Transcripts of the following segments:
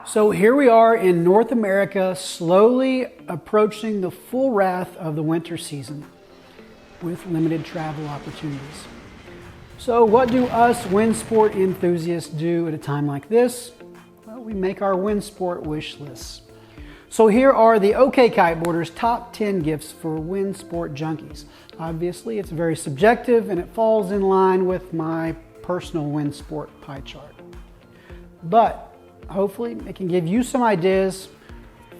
So here we are in North America, slowly approaching the full wrath of the winter season with limited travel opportunities. So what do us wind sport enthusiasts do at a time like this? Well, we make our wind sport wish lists. So here are the OK Kiteboarder's top 10 gifts for wind sport junkies. Obviously, it's very subjective and it falls in line with my personal wind sport pie chart. But hopefully it can give you some ideas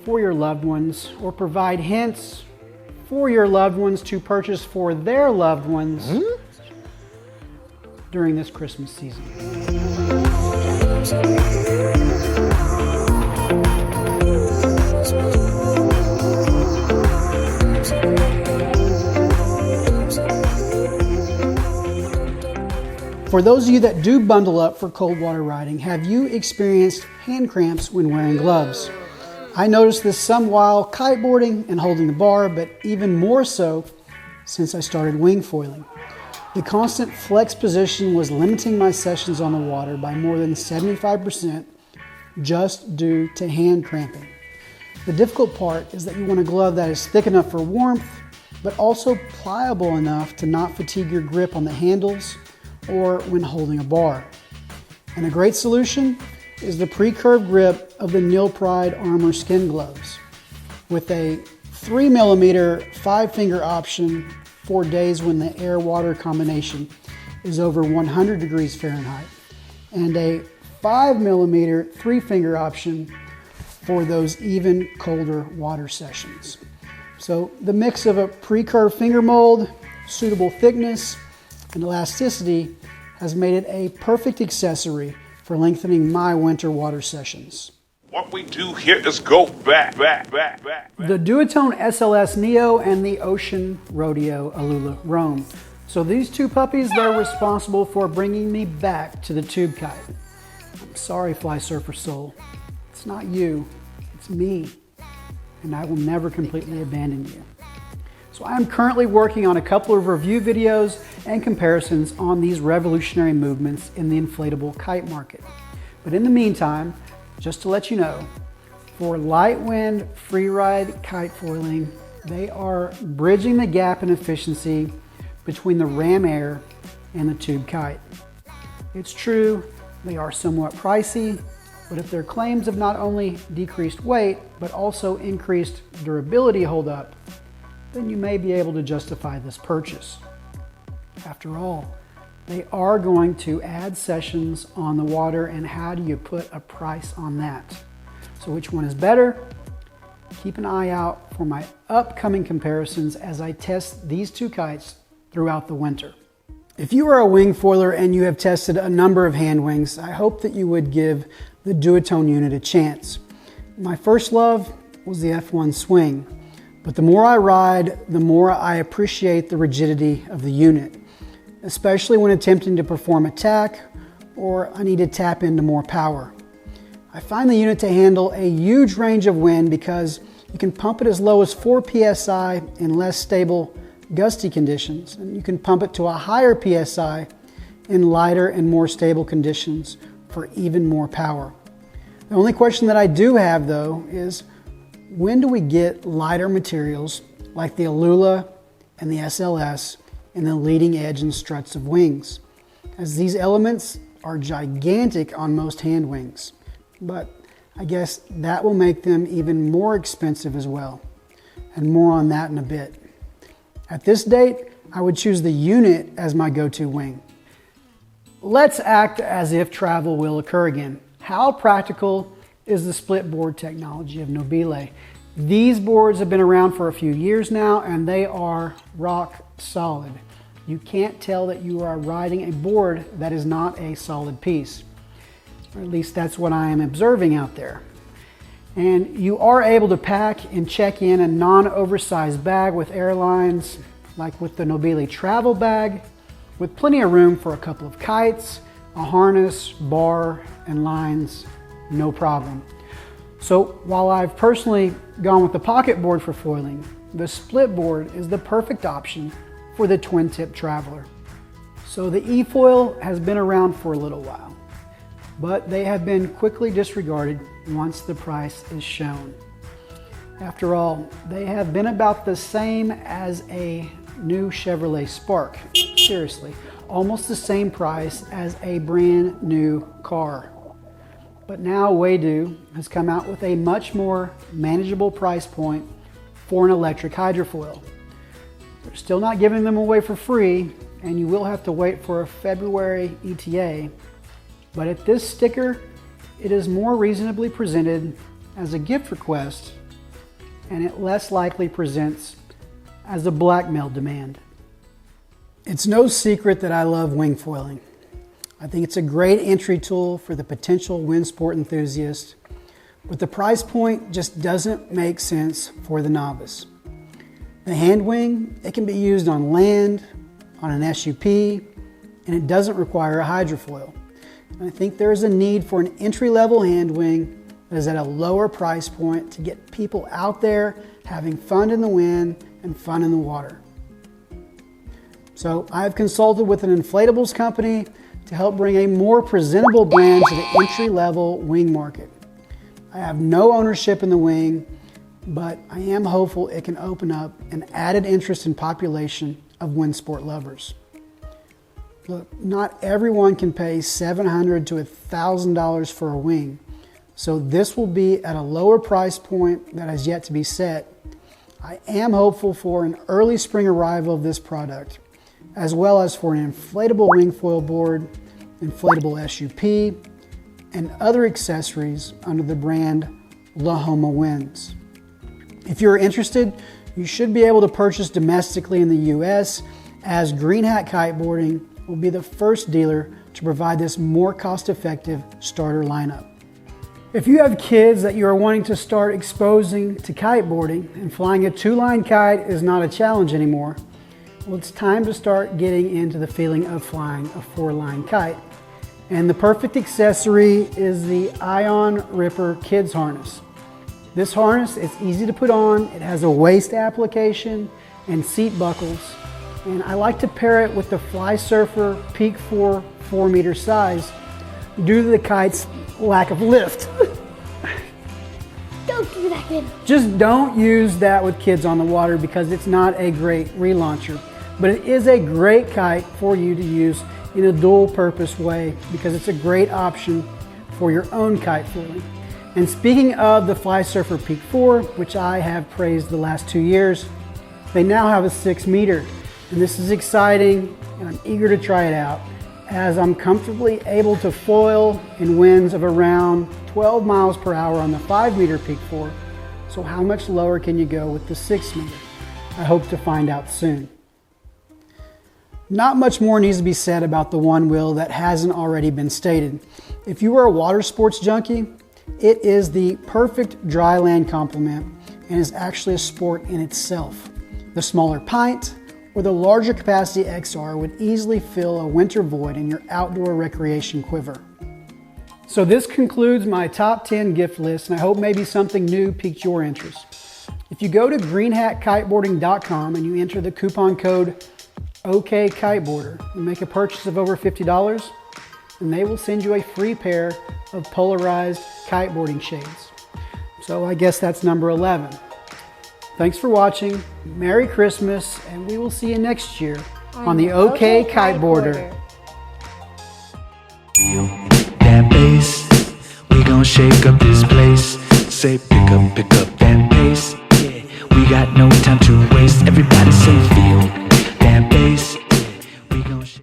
for your loved ones or provide hints for your loved ones to purchase for their loved ones during this Christmas season. For those of you that do bundle up for cold water riding, have you experienced hand cramps when wearing gloves? I noticed this some while kiteboarding and holding the bar, but even more so since I started wing foiling. The constant flex position was limiting my sessions on the water by more than 75% just due to hand cramping. The difficult part is that you want a glove that is thick enough for warmth, but also pliable enough to not fatigue your grip on the handles or when holding a bar. And a great solution is the pre-curved grip of the PRYDE Armor skin gloves with a 3mm 5-finger option for days when the air-water combination is over 100 degrees Fahrenheit and a 5mm 3-finger option for those even colder water sessions. So the mix of a pre-curved finger mold, suitable thickness, and elasticity has made it a perfect accessory for lengthening my winter water sessions. What we do here is go back. The Duotone SLS Neo and the Ocean Rodeo Alula Roam. So these two puppies, they're responsible for bringing me back to the tube kite. I'm sorry, Fly Surfer Soul. It's not you, it's me. And I will never completely abandon you. So I am currently working on a couple of review videos and comparisons on these revolutionary movements in the inflatable kite market. But in the meantime, just to let you know, for light wind free ride kite foiling, they are bridging the gap in efficiency between the ram air and the tube kite. It's true, they are somewhat pricey, but if their claims have not only decreased weight, but also increased durability hold up, then you may be able to justify this purchase. After all, they are going to add sessions on the water, and how do you put a price on that? So which one is better? Keep an eye out for my upcoming comparisons as I test these two kites throughout the winter. If you are a wing foiler and you have tested a number of hand wings, I hope that you would give the Duotone unit a chance. My first love was the F1 swing. But the more I ride, the more I appreciate the rigidity of the unit, especially when attempting to perform a tack or I need to tap into more power. I find the unit to handle a huge range of wind because you can pump it as low as 4 psi in less stable, gusty conditions, and you can pump it to a higher psi in lighter and more stable conditions for even more power. The only question that I do have, though, is when do we get lighter materials like the Alula and the SLS in the leading edge and struts of wings, as these elements are gigantic on most hand wings, but I guess that will make them even more expensive as well, and more on that in a bit. At this date, I would choose the unit as my go-to wing. Let's act as if travel will occur again. How practical is the split board technology of NOBILE? These boards have been around for a few years now and they are rock solid. You can't tell that you are riding a board that is not a solid piece. Or at least that's what I am observing out there. And you are able to pack and check in a non-oversized bag with airlines, like with the NOBILE travel bag, with plenty of room for a couple of kites, a harness, bar, and lines, no problem. So while I've personally gone with the pocket board for foiling, the split board is the perfect option for the twin tip traveler. So the e-foil has been around for a little while. but they have been quickly disregarded once the price is shown. After all, they have been about the same as a new Chevrolet Spark. Seriously, almost the same price as a brand new car. But now WAYDOO has come out with a much more manageable price point for an electric hydrofoil. They're still not giving them away for free, and you will have to wait for a February ETA. But at this sticker, it is more reasonably presented as a gift request, and it less likely presents as a blackmail demand. It's no secret that I love wing foiling. I think it's a great entry tool for the potential wind sport enthusiast, but the price point just doesn't make sense for the novice. The hand wing, it can be used on land, on an SUP, and it doesn't require a hydrofoil. And I think there is a need for an entry-level hand wing that is at a lower price point to get people out there having fun in the wind and fun in the water. So I've consulted with an inflatables company to help bring a more presentable brand to the entry-level wing market. I have no ownership in the wing, but I am hopeful it can open up an added interest in population of wind sport lovers. Look, not everyone can pay $700 to $1,000 for a wing, so this will be at a lower price point that has yet to be set. I am hopeful for an early spring arrival of this product, as well as for an inflatable wing foil board, inflatable SUP, and other accessories under the brand Lahoma Winds. If you're interested, you should be able to purchase domestically in the US, as Green Hat Kiteboarding will be the first dealer to provide this more cost-effective starter lineup. If you have kids that you are wanting to start exposing to kiteboarding, and flying a two-line kite is not a challenge anymore, well, it's time to start getting into the feeling of flying a four-line kite. And the perfect accessory is the Ion Ripper Kids Harness. This harness is easy to put on, it has a waist application and seat buckles, and I like to pair it with the Fly Surfer Peak 4 4-meter size due to the kite's lack of lift. Don't do that, kid. Just don't use that with kids on the water because it's not a great relauncher, but it is a great kite for you to use in a dual purpose way because it's a great option for your own kite foiling. And speaking of the Fly Surfer Peak 4, which I have praised the last 2 years, they now have a 6-meter. And this is exciting, and I'm eager to try it out, as I'm comfortably able to foil in winds of around 12 miles per hour on the 5-meter Peak 4. So how much lower can you go with the 6-meter? I hope to find out soon. Not much more needs to be said about the one wheel that hasn't already been stated. If you are a water sports junkie, it is the perfect dry land complement and is actually a sport in itself. The smaller pint or the larger capacity XR would easily fill a winter void in your outdoor recreation quiver. So this concludes my top 10 gift list, and I hope maybe something new piqued your interest. If you go to greenhatkiteboarding.com and you enter the coupon code OKKiteboarder and make a purchase of over $50, and they will send you a free pair of polarized kiteboarding shades. So I guess that's number 11. Thanks for watching. Merry Christmas, and we will see you next year on the OK Kiteboarder. Feel that bass, we gon' shake up this place. Say pick up that pace. Yeah, we got no time to waste. Everybody say feel